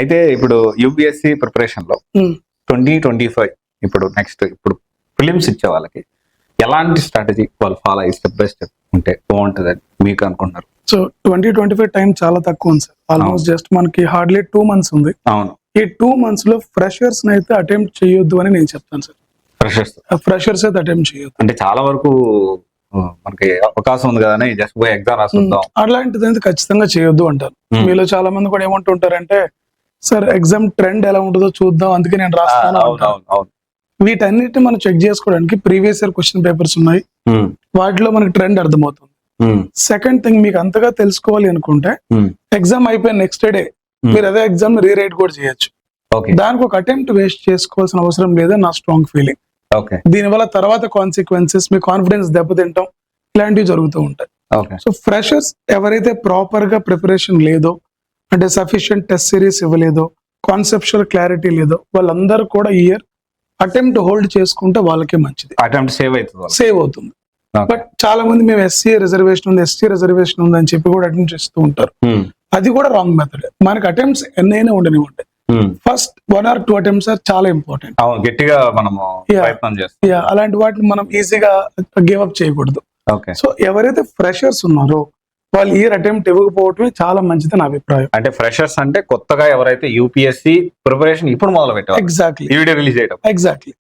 అయితే ఇప్పుడు UPSC preparation లో 2025 ఇప్పుడు నెక్స్ట్ ఇప్పుడు ఫిలిమ్స్ ఇచ్చే వాళ్ళకి ఎలాంటి స్ట్రాటజీ వాళ్ళు ఫాలో అయ్యి స్టెప్ బై స్టెప్ ఉంటే బాగుంటుందని మీకు అనుకుంటున్నారు? సో 2025 టైం చాలా తక్కువ ఉంది సార్. ఆల్మోస్ట్ జస్ట్ మనకి హార్డ్లీ 2 months ఉంది. అవును, ఈ 2 months లో ఫ్రెషర్స్ అయితే అటెంప్ట్ చేయొద్దు అని నేను చెప్తాను సార్. ఫ్రెషర్స్ అయితే అటెంప్ట్ చేయొద్దు. అంటే చాలా వరకు మనకి అవకాశం ఉంది కదా జస్ట్ పోయి ఎగ్జామ్ రాసుకుందాం అలాంటిది అయితే ఖచ్చితంగా చేయొద్దు అంటారు. మీలో చాలా మంది కూడా ఏమంటుంటారంటే సార్ ఎగ్జామ్ ట్రెండ్ ఎలా ఉంటుందో చూద్దాం అందుకే నేను రాస్తాను అంటారు. వీటన్నిటిని మనం చెక్ చేసుకోవడానికి ప్రీవియస్ ఇయర్ క్వశ్చన్ పేపర్స్ ఉన్నాయి, వాటిలో మనకి ట్రెండ్ అర్థమవుతుంది. సెకండ్ థింగ్, మీకు అంతగా తెలుసుకోవాలి అనుకుంటే ఎగ్జామ్ అయిపోయిన నెక్స్ట్ డే మీరు అదే ఎగ్జామ్ రీరైట్ కూడా చేయొచ్చు. దానికి ఒక అటెంప్ట్ వేస్ట్ చేసుకోవాల్సిన అవసరం లేదని నా స్ట్రాంగ్ ఫీలింగ్. దీనివల్ల తర్వాత కాన్సిక్వెన్సెస్, మీ కాన్ఫిడెన్స్ దెబ్బతింటాం, ఇలాంటివి జరుగుతూ ఉంటాయి. సో ఫ్రెషర్స్ ఎవరైతే ప్రాపర్ గా ప్రిపరేషన్ లేదో, అంటే సఫిషియంట్ టెస్ట్ సిరీస్ ఇవ్వలేదో, కాన్సెప్చువల్ క్లారిటీ లేదో, వాళ్ళందరూ కూడా ఈ ఇయర్ అటెంప్ట్ హోల్డ్ చేసుకుంటే వాళ్ళకే మంచిది, అటెంప్ట్ సేవ్ అవుతుంది. బట్ చాలా మంది మేము ఎస్సీ రిజర్వేషన్ ఉంది, ఎస్టీ రిజర్వేషన్ ఉంది అని చెప్పి కూడా అటెంప్ట్ చేస్తూ ఉంటారు. అది కూడా రాంగ్ మెథడ్. మనకి అటెంప్ట్స్ ఎన్నైనా ఉండనివ్వండి, ఫస్ట్ 1 or 2 attempts చాలా ఇంపార్టెంట్. గట్టిగా మనము ప్రయత్నం చేస్తాం. అలాంటి వాటిని మనం ఈజీగా గివ్ అప్ చేయకూడదు. సో ఎవరైతే ఫ్రెషర్స్ ఉన్నారో వాళ్ళు ఇయర్ అటెంప్ట్ ఇవ్వకపోవటమే చాలా మంచిది నా అభిప్రాయం. అంటే ఫ్రెషర్స్ అంటే కొత్తగా ఎవరైతే యూపీఎస్సీ ప్రిపరేషన్ ఇప్పుడు మొదలు పెట్టారు, ఎగ్జాక్ట్లీ ఈ వీడియో రిలీజ్ చేయడం ఎగ్జాక్ట్లీ